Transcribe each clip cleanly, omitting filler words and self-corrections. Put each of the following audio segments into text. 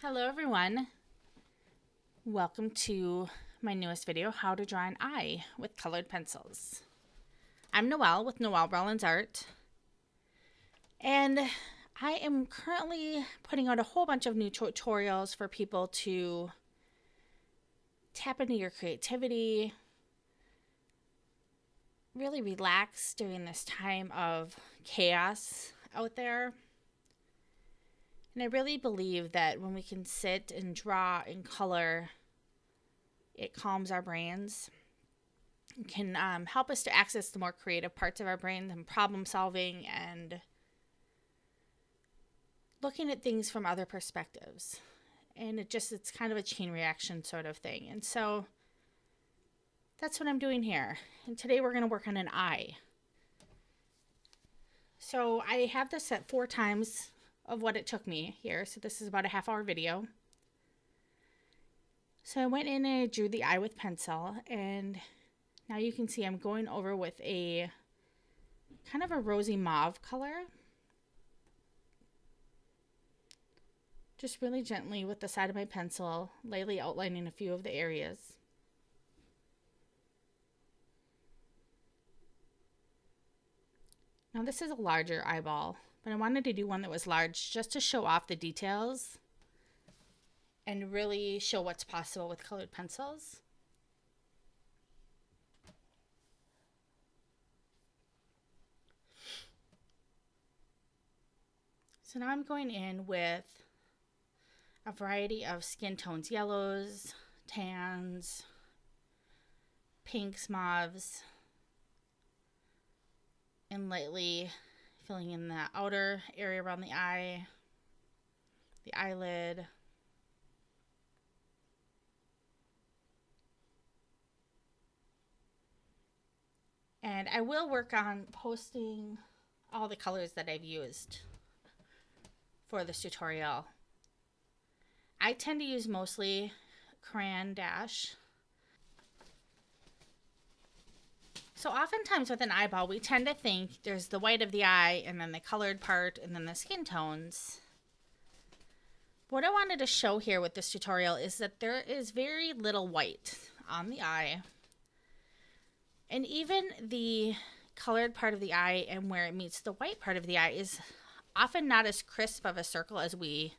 Hello everyone, welcome to my newest video, how to draw an eye with colored pencils. I'm Noelle with Noelle Rollins Art, and I am currently putting out a whole bunch of new tutorials for people to tap into your creativity, really relax during this time of chaos out there. And I really believe that when we can sit and draw and color, it calms our brains. It can help us to access the more creative parts of our brains and problem solving and looking at things from other perspectives. And it's kind of a chain reaction sort of thing. And so that's what I'm doing here. And today we're going to work on an eye. So I have this set 4 times of what it took me here. So this is about a half-hour video. So I went in and I drew the eye with pencil, and now you can see I'm going over with a kind of a rosy mauve color. Just really gently with the side of my pencil, lightly outlining a few of the areas. Now this is a larger eyeball, but I wanted to do one that was large just to show off the details and really show what's possible with colored pencils. So now I'm going in with a variety of skin tones, yellows, tans, pinks, mauves, and lightly filling in the outer area around the eye, the eyelid, and I will work on posting all the colors that I've used for this tutorial. I tend to use mostly Caran dash. So oftentimes with an eyeball, we tend to think there's the white of the eye and then the colored part and then the skin tones. What I wanted to show here with this tutorial is that there is very little white on the eye. And even the colored part of the eye and where it meets the white part of the eye is often not as crisp of a circle as we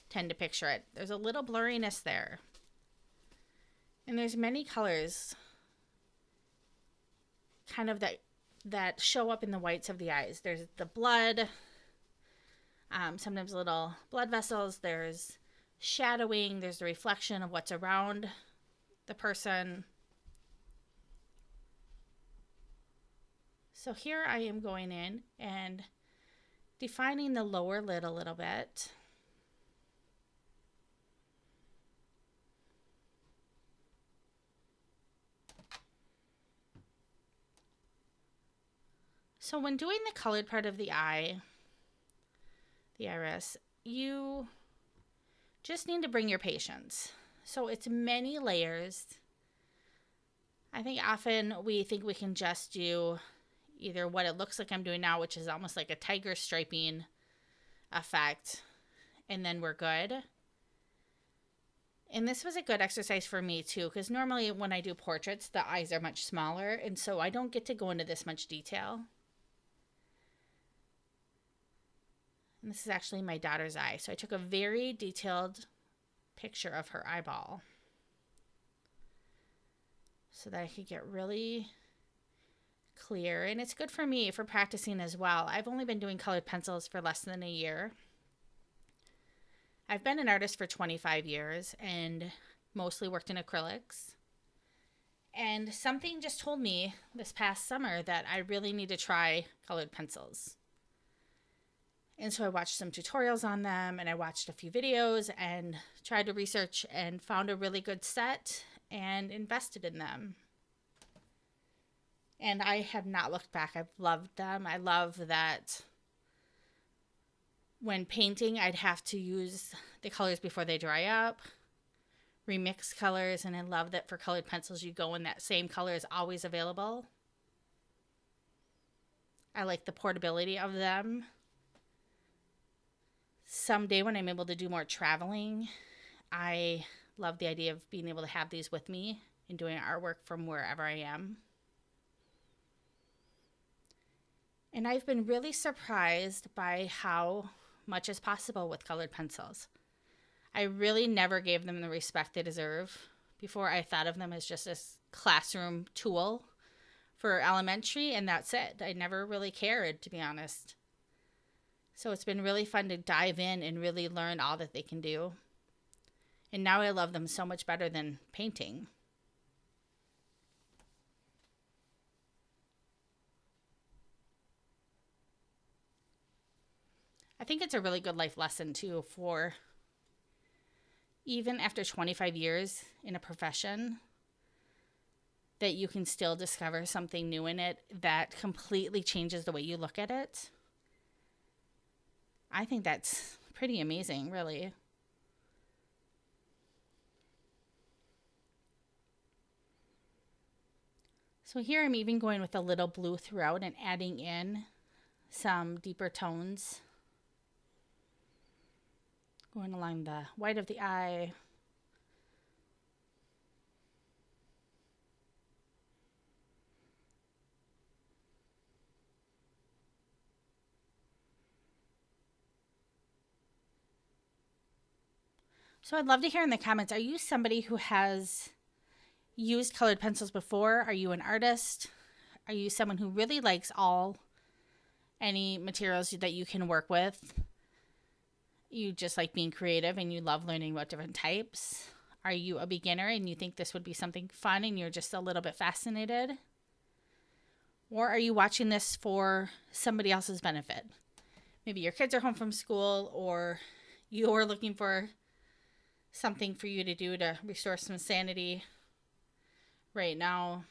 tend to picture it. There's a little blurriness there. And there's many colors kind of that show up in the whites of the eyes. There's the blood, sometimes little blood vessels. There's shadowing. There's the reflection of what's around the person. So here I am going in and defining the lower lid a little bit. So when doing the colored part of the eye, the iris, you just need to bring your patience. So it's many layers. I think often we think we can just do either what it looks like I'm doing now, which is almost like a tiger striping effect, and then we're good. And this was a good exercise for me too, because normally when I do portraits, the eyes are much smaller, and so I don't get to go into this much detail. And this is actually my daughter's eye. So I took a very detailed picture of her eyeball so that I could get really clear. And it's good for me for practicing as well. I've only been doing colored pencils for less than a year. I've been an artist for 25 years and mostly worked in acrylics. And something just told me this past summer that I really need to try colored pencils. And so I watched some tutorials on them, and I watched a few videos and tried to research and found a really good set and invested in them. And I have not looked back. I've loved them. I love that when painting, I'd have to use the colors before they dry up, remix colors, and I love that for colored pencils, you go in that same color is always available. I like the portability of them. someday when I'm able to do more traveling, I love the idea of being able to have these with me and doing artwork from wherever I am. And I've been really surprised by how much is possible with colored pencils. I really never gave them the respect they deserve. Before, I thought of them as just a classroom tool for elementary, and that's it. I never really cared, to be honest. So it's been really fun to dive in and really learn all that they can do. And now I love them so much better than painting. I think it's a really good life lesson, too, for even after 25 years in a profession, that you can still discover something new in it that completely changes the way you look at it. I think that's pretty amazing, really. So here I'm even going with a little blue throughout and adding in some deeper tones. Going along the white of the eye. So I'd love to hear in the comments, are you somebody who has used colored pencils before? Are you an artist? Are you someone who really likes any materials that you can work with? You just like being creative and you love learning about different types? Are you a beginner and you think this would be something fun and you're just a little bit fascinated? Or are you watching this for somebody else's benefit? Maybe your kids are home from school, or you're looking for something for you to do to restore some sanity right now.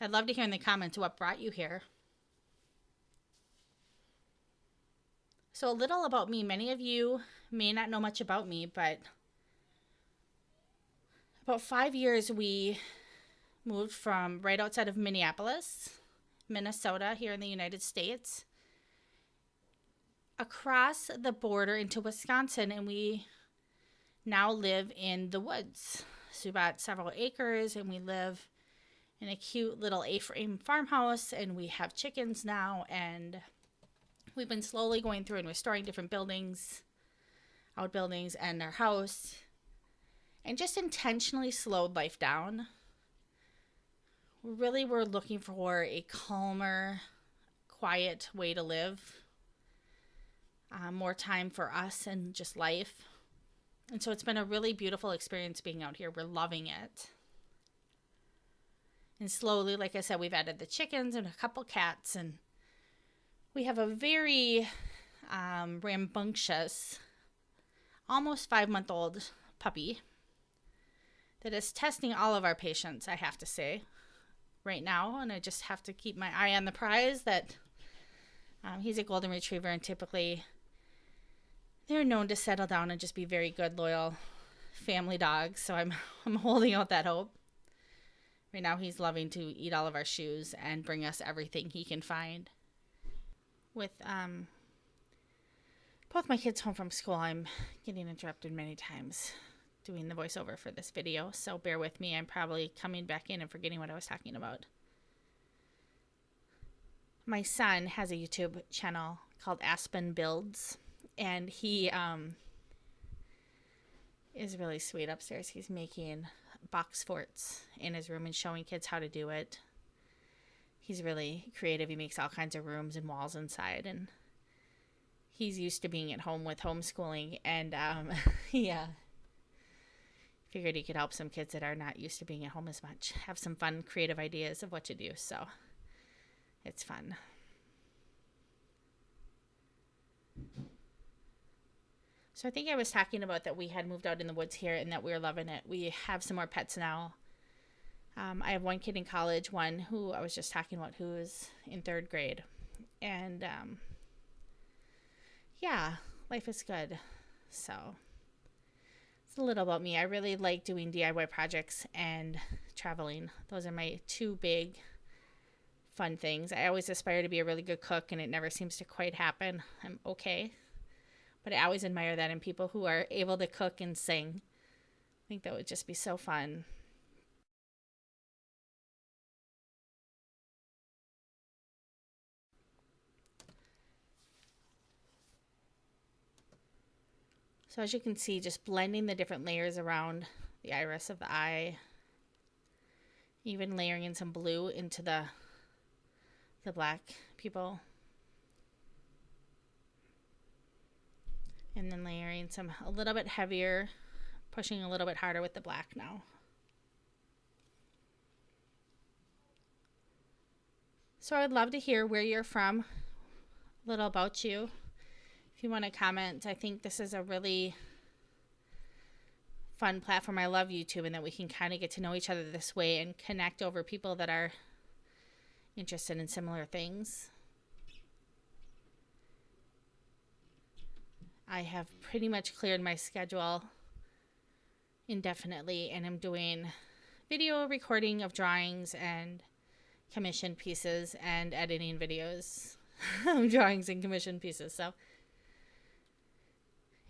I'd love to hear in the comments what brought you here. So a little about me. Many of you may not know much about me, but about 5 years we moved from right outside of Minneapolis, Minnesota, here in the United States, across the border into Wisconsin, and we now live in the woods. So we bought several acres and we live in a cute little A-frame farmhouse, and we have chickens now, and we've been slowly going through and restoring different buildings, outbuildings, and our house, and just intentionally slowed life down. Really, we're looking for a calmer, quiet way to live, more time for us and just life. And so it's been a really beautiful experience being out here. We're loving it. And slowly, like I said, we've added the chickens and a couple cats, and we have a very rambunctious, almost 5-month-old puppy that is testing all of our patience, I have to say, right now. And I just have to keep my eye on the prize that he's a golden retriever, and typically they're known to settle down and just be very good, loyal family dogs. So I'm holding out that hope. Right now he's loving to eat all of our shoes and bring us everything he can find. With both my kids home from school, I'm getting interrupted many times doing the voiceover for this video, so bear with me. I'm probably coming back in and forgetting what I was talking about. My son has a YouTube channel called Aspen Builds, and he is really sweet upstairs. He's making box forts in his room and showing kids how to do it. He's really creative. He makes all kinds of rooms and walls inside, and he's used to being at home with homeschooling, and he figured he could help some kids that are not used to being at home as much, have some fun creative ideas of what to do. So it's fun. So I think I was talking about that we had moved out in the woods here and that we were loving it. We have some more pets now. I have one kid in college, one who I was just talking about, who is in 3rd grade. And yeah, life is good. So it's a little about me. I really like doing DIY projects and traveling. Those are my 2 big fun things. I always aspire to be a really good cook, and it never seems to quite happen. I'm okay. But I always admire that in people who are able to cook and sing. I think that would just be so fun. So as you can see, just blending the different layers around the iris of the eye. Even layering in some blue into the black pupil. And then layering some a little bit heavier, pushing a little bit harder with the black now. So I'd love to hear where you're from, a little about you. If you want to comment, I think this is a really fun platform. I love YouTube, and that we can kind of get to know each other this way and connect over people that are interested in similar things. I have pretty much cleared my schedule indefinitely, and I'm doing video recording of drawings and commissioned pieces and editing videos of drawings and commissioned pieces. So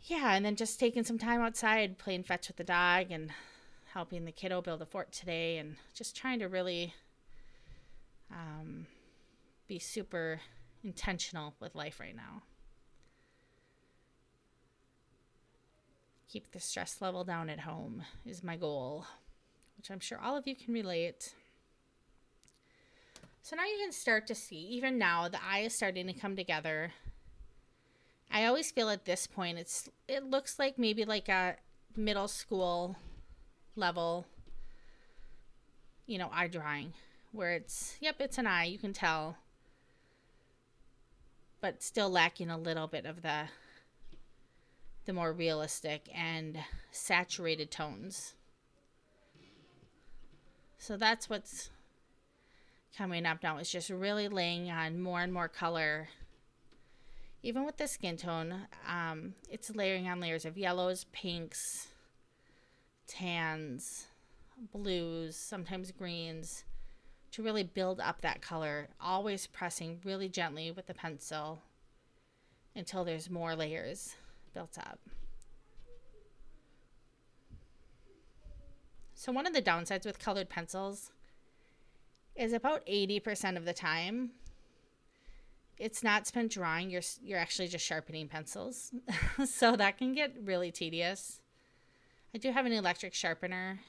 yeah, and then just taking some time outside, playing fetch with the dog and helping the kiddo build a fort today, and just trying to really be super intentional with life right now. Keep the stress level down at home is my goal, which I'm sure all of you can relate. So now you can start to see, even now, the eye is starting to come together. I always feel at this point, it looks like maybe like a middle school level, eye drawing, where it's an eye, you can tell, but still lacking a little bit of the more realistic and saturated tones. So that's what's coming up now, is just really laying on more and more color. Even with the skin tone, it's layering on layers of yellows, pinks, tans, blues, sometimes greens, to really build up that color, always pressing really gently with the pencil until there's more layers built up. So one of the downsides with colored pencils is about 80% of the time it's not spent drawing, you're actually just sharpening pencils. So that can get really tedious. I do have an electric sharpener,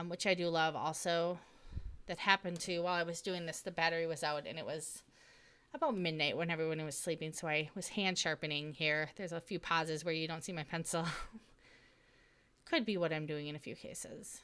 which I do love also. That happened to, while I was doing this, the battery was out, and it was about midnight when everyone was sleeping, so I was hand sharpening here. There's a few pauses where you don't see my pencil. Could be what I'm doing in a few cases.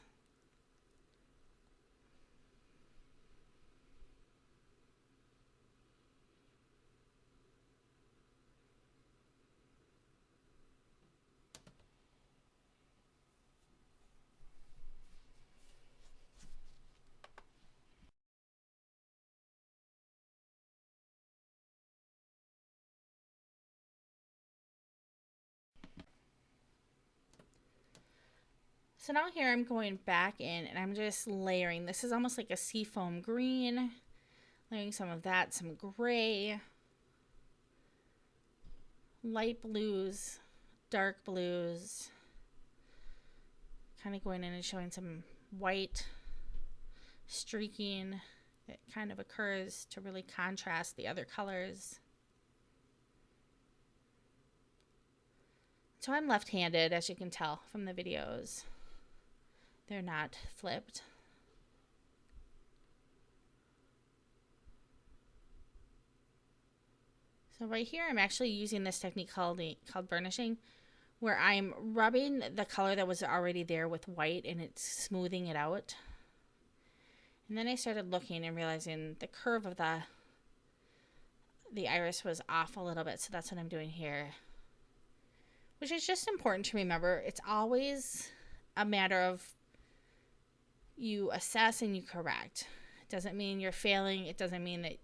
So now here I'm going back in and I'm just layering. This is almost like a seafoam green. Layering some of that, some gray, light blues, dark blues. Kind of going in and showing some white streaking that kind of occurs to really contrast the other colors. So I'm left-handed, as you can tell from the videos. They're not flipped. So right here, I'm actually using this technique called burnishing, where I'm rubbing the color that was already there with white and it's smoothing it out. And then I started looking and realizing the curve of the iris was off a little bit, so that's what I'm doing here. Which is just important to remember. It's always a matter of you assess and you correct. It doesn't mean you're failing. It doesn't mean that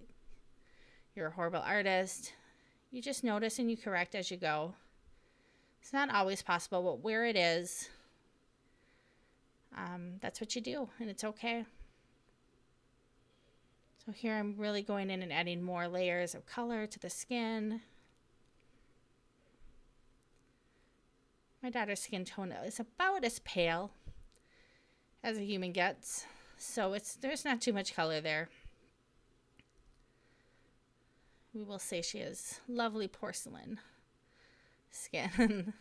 you're a horrible artist. You just notice and you correct as you go. It's not always possible, but where it is, that's what you do, and it's okay. So here I'm really going in and adding more layers of color to the skin. My daughter's skin tone is about as pale as a human gets, so there's not too much color there. We will say she has lovely porcelain skin.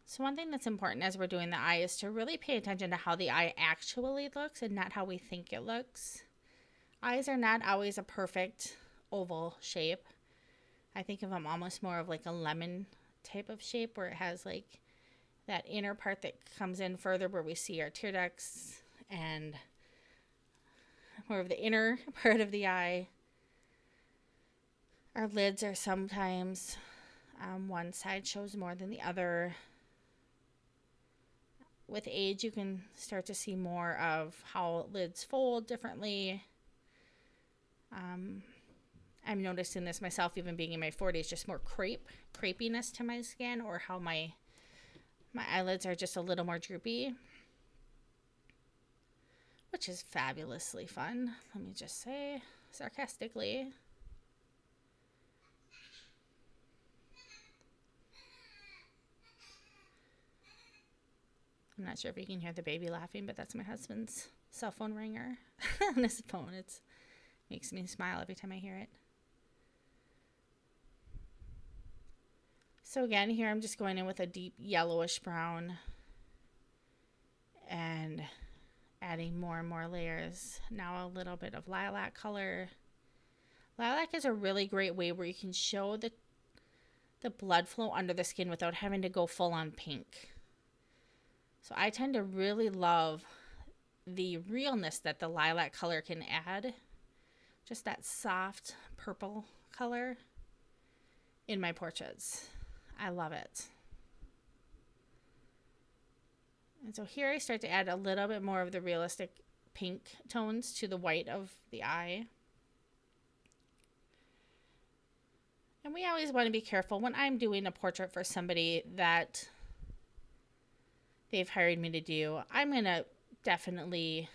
So one thing that's important as we're doing the eye is to really pay attention to how the eye actually looks and not how we think it looks. Eyes are not always a perfect oval shape. I think of them almost more of like a lemon type of shape, where it has like that inner part that comes in further where we see our tear ducts, and more of the inner part of the eye. Our lids are sometimes one side shows more than the other. With age, you can start to see more of how lids fold differently. I'm noticing this myself, even being in my 40s, just more crepiness to my skin, or how my eyelids are just a little more droopy, which is fabulously fun, let me just say, sarcastically. I'm not sure if you can hear the baby laughing, but that's my husband's cell phone ringer on his phone. It makes me smile every time I hear it. So again, here I'm just going in with a deep yellowish brown and adding more and more layers. Now a little bit of lilac color. Lilac is a really great way where you can show the blood flow under the skin without having to go full on pink. So I tend to really love the realness that the lilac color can add. Just that soft purple color in my portraits. I love it. And so here I start to add a little bit more of the realistic pink tones to the white of the eye. And we always want to be careful when I'm doing a portrait for somebody that they've hired me to do. I'm going to definitely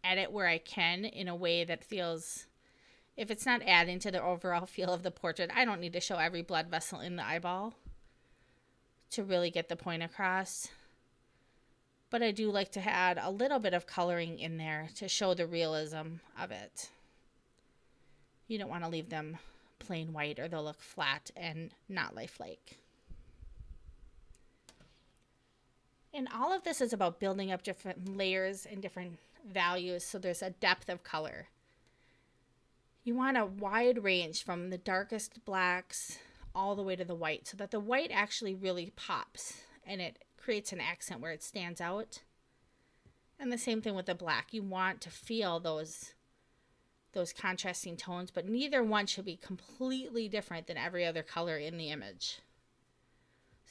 edit where I can in a way that feels, if it's not adding to the overall feel of the portrait, I don't need to show every blood vessel in the eyeball to really get the point across. But I do like to add a little bit of coloring in there to show the realism of it. You don't want to leave them plain white, or they'll look flat and not lifelike. And all of this is about building up different layers and different values, so there's a depth of color. You want a wide range from the darkest blacks all the way to the white, so that the white actually really pops and it creates an accent where it stands out. And the same thing with the black. You want to feel those contrasting tones, but neither one should be completely different than every other color in the image.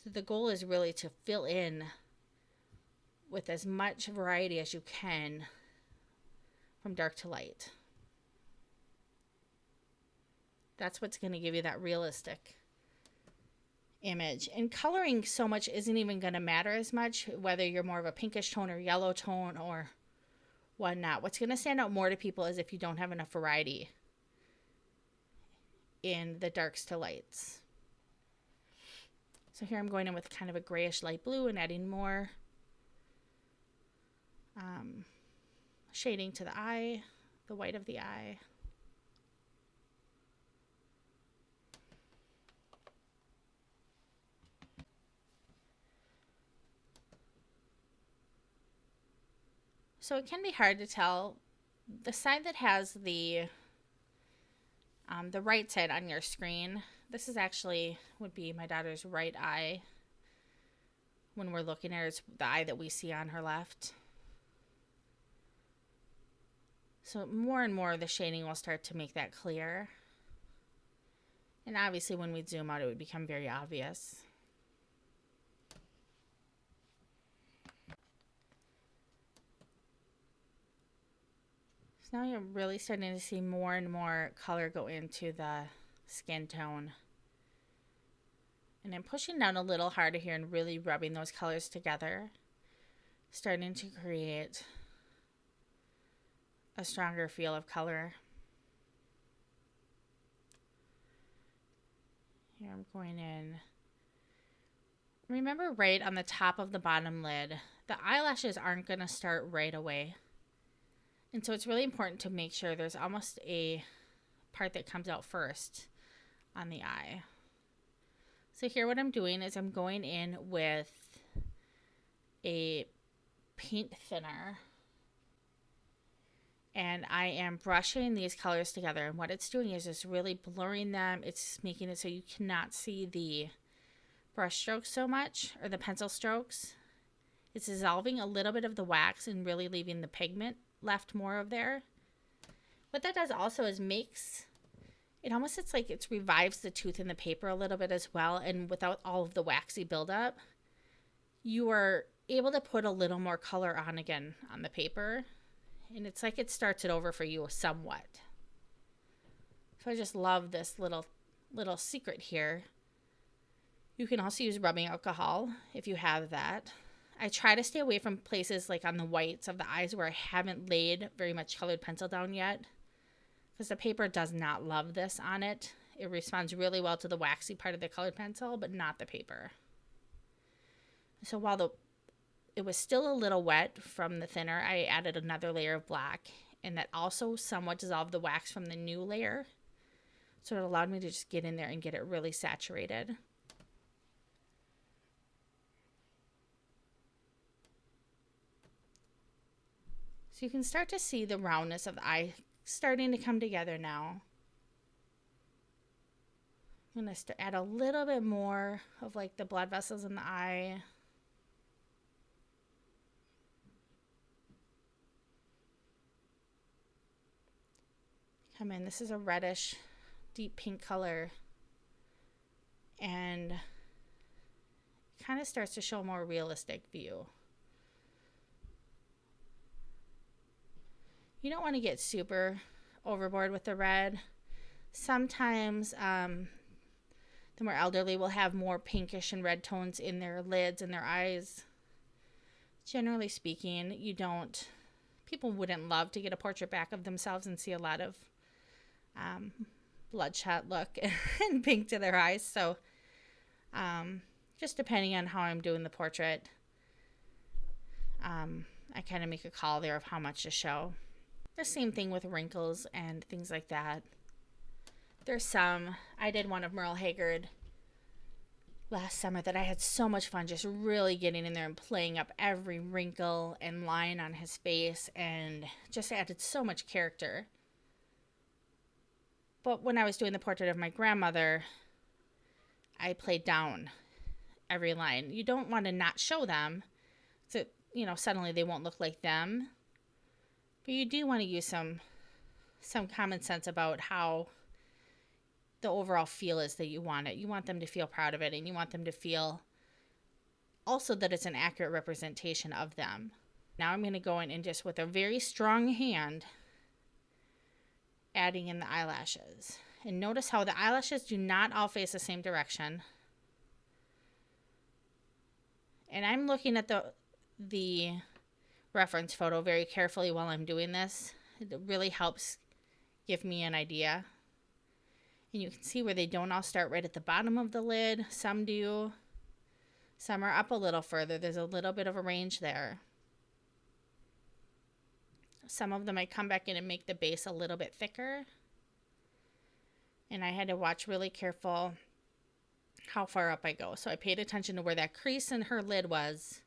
So the goal is really to fill in with as much variety as you can from dark to light. That's what's going to give you that realistic image. And coloring so much isn't even going to matter as much, whether you're more of a pinkish tone or yellow tone or whatnot. What's going to stand out more to people is if you don't have enough variety in the darks to lights. So here I'm going in with kind of a grayish light blue and adding more shading to the eye, the white of the eye. So it can be hard to tell. The side that has the right side on your screen, this is actually would be my daughter's right eye. When we're looking at her, it's the eye that we see on her left. So more and more of the shading will start to make that clear. And obviously when we zoom out, it would become very obvious. So now you're really starting to see more and more color go into the skin tone. And I'm pushing down a little harder here and really rubbing those colors together, starting to create a stronger feel of color. Here I'm going in. Remember, right on the top of the bottom lid, the eyelashes aren't going to start right away. And so it's really important to make sure there's almost a part that comes out first on the eye. So here what I'm doing is I'm going in with a paint thinner, and I am brushing these colors together, and what it's doing is just really blurring them. It's making it so you cannot see the brush strokes so much, or the pencil strokes. It's dissolving a little bit of the wax and really leaving the pigment left more of there. What that does also is makes it almost, it's like it revives the tooth in the paper a little bit as well, and without all of the waxy buildup, you are able to put a little more color on again on the paper, and it's like it starts it over for you somewhat. So I just love this little secret here. You can also use rubbing alcohol if you have that. I try to stay away from places like on the whites of the eyes where I haven't laid very much colored pencil down yet, because the paper does not love this on it. It responds really well to the waxy part of the colored pencil, but not the paper. So while it was still a little wet from the thinner, I added another layer of black, and that also somewhat dissolved the wax from the new layer. So it allowed me to just get in there and get it really saturated. So you can start to see the roundness of the eye starting to come together now. I'm going to add a little bit more of like the blood vessels in the eye. Come in. This is a reddish, deep pink color. And it kind of starts to show a more realistic view. You don't want to get super overboard with the red. Sometimes the more elderly will have more pinkish and red tones in their lids and their eyes. Generally speaking, people wouldn't love to get a portrait back of themselves and see a lot of bloodshot look and pink to their eyes. So just depending on how I'm doing the portrait, I kind of make a call there of how much to show. The same thing with wrinkles and things like that. I did one of Merle Haggard last summer that I had so much fun just really getting in there and playing up every wrinkle and line on his face, and just added so much character. But when I was doing the portrait of my grandmother, I played down every line. You don't want to not show them, so suddenly they won't look like them. But you do want to use some common sense about how the overall feel is that you want it. You want them to feel proud of it, and you want them to feel also that it's an accurate representation of them. Now I'm going to go in and just with a very strong hand adding in the eyelashes. And notice how the eyelashes do not all face the same direction. And I'm looking at the reference photo very carefully while I'm doing this. It really helps give me an idea. And you can see where they don't all start right at the bottom of the lid. Some do. Some are up a little further. There's a little bit of a range there. Some of them I come back in and make the base a little bit thicker. And I had to watch really careful how far up I go. So I paid attention to where that crease in her lid was.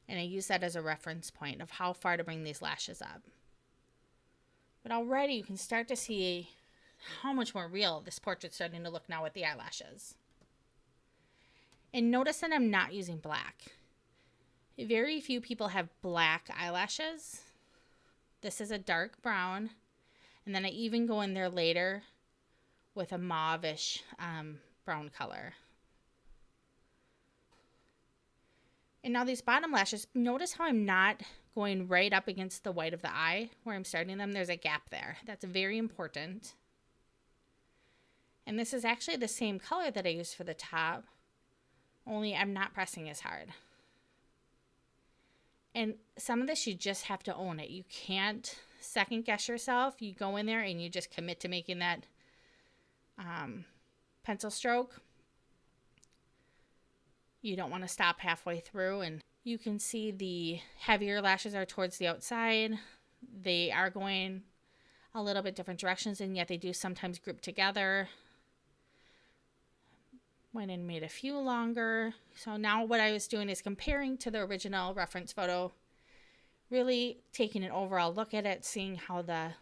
And I use that as a reference point of how far to bring these lashes up. But already you can start to see how much more real this portrait's starting to look now with the eyelashes. And notice that I'm not using black. Very few people have black eyelashes. This is a dark brown. And then I even go in there later with a mauve-ish brown color. And now these bottom lashes, notice how I'm not going right up against the white of the eye where I'm starting them. There's a gap there. That's very important. And this is actually the same color that I used for the top, only I'm not pressing as hard. And some of this, you just have to own it. You can't second guess yourself. You go in there and you just commit to making that pencil stroke. You don't want to stop halfway through. And you can see the heavier lashes are towards the outside. They are going a little bit different directions, and yet they do sometimes group together. Went and made a few longer. So now what I was doing is comparing to the original reference photo, really taking an overall look at it, seeing how the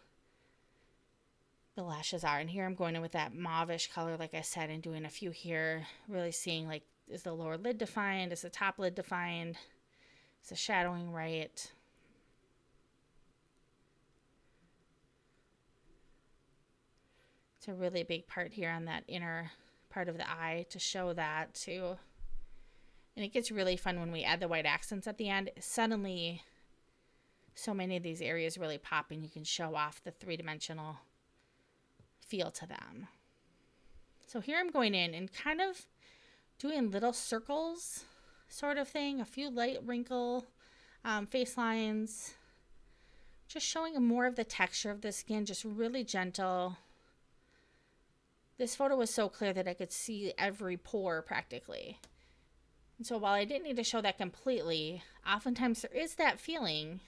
lashes are. And here I'm going in with that mauve-ish color, like I said, and doing a few here, really seeing, like, is the lower lid defined? Is the top lid defined? Is the shadowing right? It's a really big part here on that inner part of the eye to show that too. And it gets really fun when we add the white accents at the end. Suddenly, so many of these areas really pop, and you can show off the three-dimensional feel to them. So here I'm going in and kind of doing little circles sort of thing, a few light wrinkle face lines, just showing more of the texture of the skin, just really gentle. This photo was so clear that I could see every pore practically. And so while I didn't need to show that completely, oftentimes there is that feeling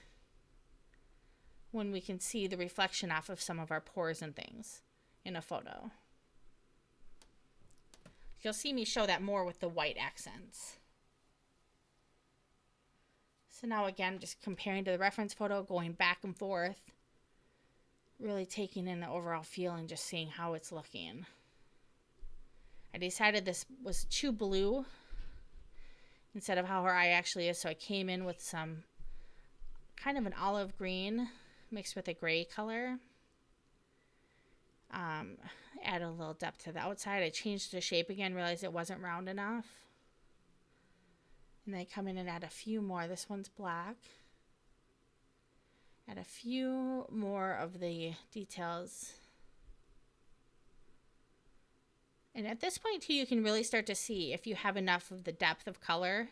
when we can see the reflection off of some of our pores and things in a photo. You'll see me show that more with the white accents. So now again, just comparing to the reference photo, going back and forth, really taking in the overall feel and just seeing how it's looking. I decided this was too blue instead of how her eye actually is, so I came in with some kind of an olive green mixed with a gray color. Add a little depth to the outside. I changed the shape again, realized it wasn't round enough. And then I come in and add a few more. This one's black. Add a few more of the details. And at this point too, you can really start to see if you have enough of the depth of color,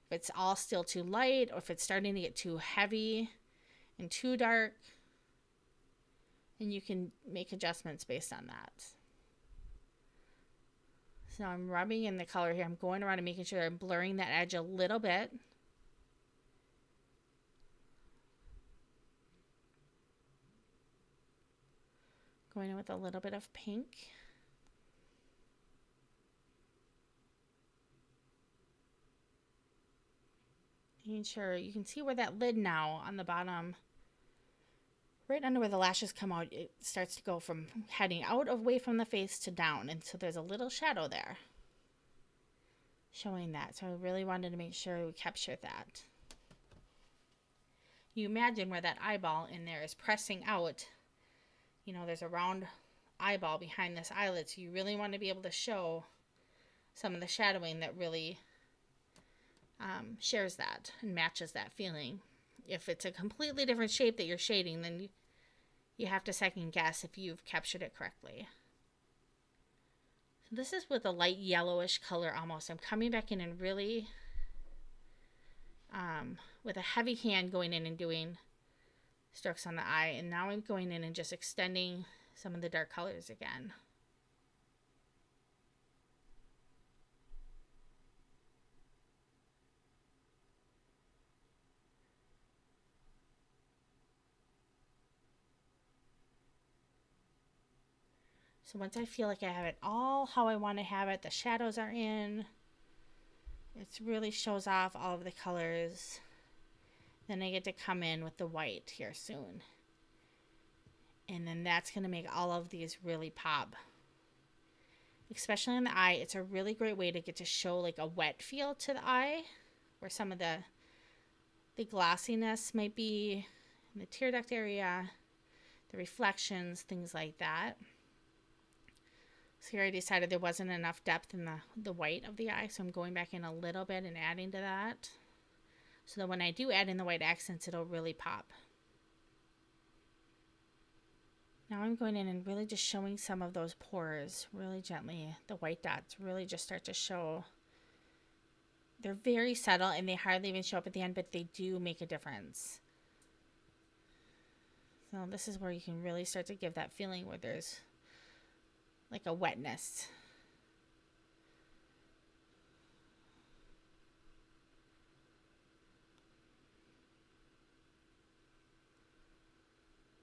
if it's all still too light, or if it's starting to get too heavy and too dark. And you can make adjustments based on that. So I'm rubbing in the color here. I'm going around and making sure I'm blurring that edge a little bit. Going in with a little bit of pink. Making sure you can see where that lid now on the bottom, right under where the lashes come out, it starts to go from heading out away from the face to down. And so there's a little shadow there showing that. So I really wanted to make sure we captured that. You imagine where that eyeball in there is pressing out. You know, there's a round eyeball behind this eyelid. So you really want to be able to show some of the shadowing that really shares that and matches that feeling. If it's a completely different shape that you're shading, then you have to second guess if you've captured it correctly. So this is with a light yellowish color almost. I'm coming back in and really, with a heavy hand, going in and doing strokes on the eye. And now I'm going in and just extending some of the dark colors again. So once I feel like I have it all how I want to have it, the shadows are in, it really shows off all of the colors, then I get to come in with the white here soon. And then that's going to make all of these really pop. Especially in the eye, it's a really great way to get to show like a wet feel to the eye, where some of the glossiness might be in the tear duct area, the reflections, things like that. So here I decided there wasn't enough depth in the white of the eye, so I'm going back in a little bit and adding to that, so that when I do add in the white accents, it'll really pop. Now I'm going in and really just showing some of those pores really gently. The white dots really just start to show they're very subtle and they hardly even show up at the end, but they do make a difference. So this is where you can really start to give that feeling where there's like a wetness.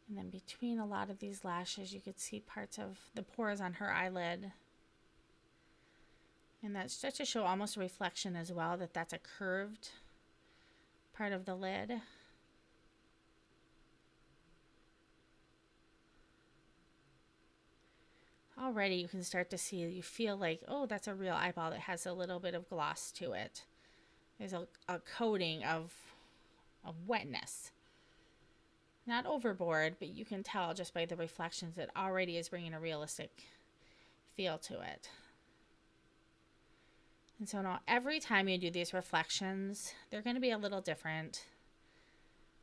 And then between a lot of these lashes, you could see parts of the pores on her eyelid. And that starts to show almost a reflection as well, that that's a curved part of the lid. Already you can start to see, you feel like, oh, that's a real eyeball that has a little bit of gloss to it. There's a coating of wetness. Not overboard, but you can tell just by the reflections it already is bringing a realistic feel to it. And so now every time you do these reflections, they're going to be a little different.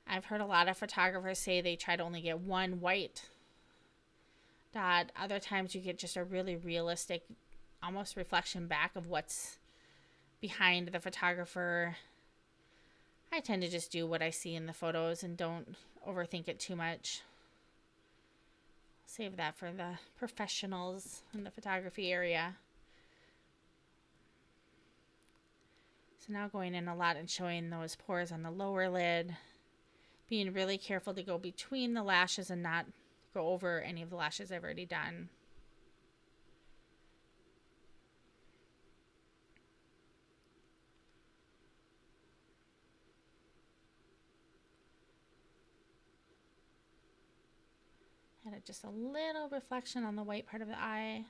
I've heard a lot of photographers say they try to only get one white dot. Other times you get just a really realistic, almost reflection back of what's behind the photographer. I tend to just do what I see in the photos and don't overthink it too much. Save that for the professionals in the photography area. So now going in a lot and showing those pores on the lower lid. Being really careful to go between the lashes and not go over any of the lashes I've already done. Added just a little reflection on the white part of the eye.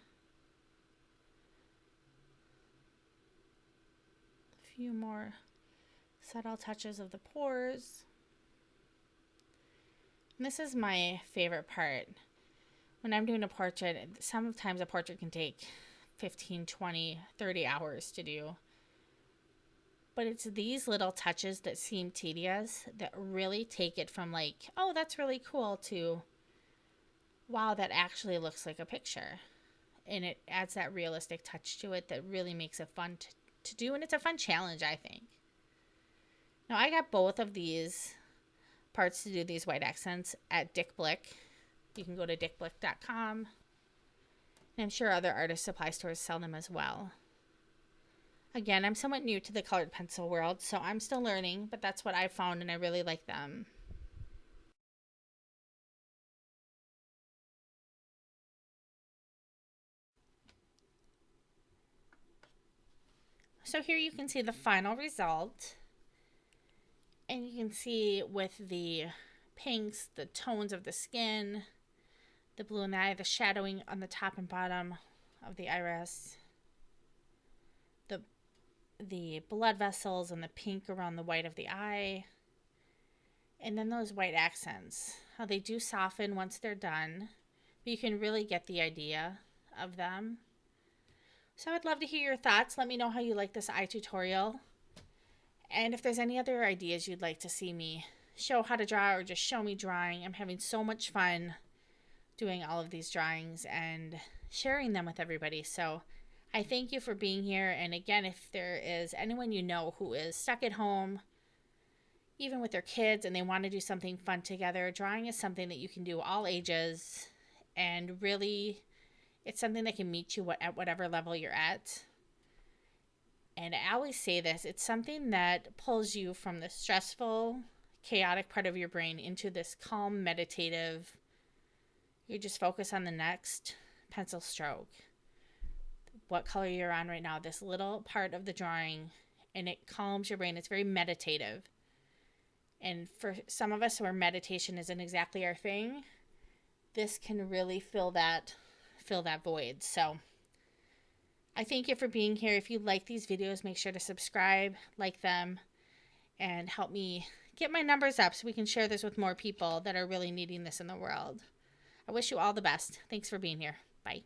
A few more subtle touches of the pores. And this is my favorite part. When I'm doing a portrait, sometimes a portrait can take 15, 20, 30 hours to do. But it's these little touches that seem tedious that really take it from like, oh, that's really cool, to wow, that actually looks like a picture. And it adds that realistic touch to it that really makes it fun to do. And it's a fun challenge, I think. Now, I got both of these parts to do these white accents at Dick Blick. You can go to dickblick.com. And I'm sure other artist supply stores sell them as well. Again, I'm somewhat new to the colored pencil world, so I'm still learning, but that's what I found and I really like them. So here you can see the final result. And you can see with the pinks, the tones of the skin, the blue in the eye, the shadowing on the top and bottom of the iris, the blood vessels and the pink around the white of the eye, and then those white accents, how they do soften once they're done, but you can really get the idea of them. So I'd love to hear your thoughts. Let me know how you like this eye tutorial. And if there's any other ideas you'd like to see me show how to draw or just show me drawing, I'm having so much fun doing all of these drawings and sharing them with everybody. So I thank you for being here. And again, if there is anyone you know who is stuck at home, even with their kids, and they want to do something fun together, drawing is something that you can do all ages. And really, it's something that can meet you at whatever level you're at. And I always say this, it's something that pulls you from the stressful, chaotic part of your brain into this calm, meditative, you just focus on the next pencil stroke. What color you're on right now, this little part of the drawing, and it calms your brain. It's very meditative. And for some of us where meditation isn't exactly our thing, this can really fill that void. So I thank you for being here. If you like these videos, make sure to subscribe, like them, and help me get my numbers up so we can share this with more people that are really needing this in the world. I wish you all the best. Thanks for being here. Bye.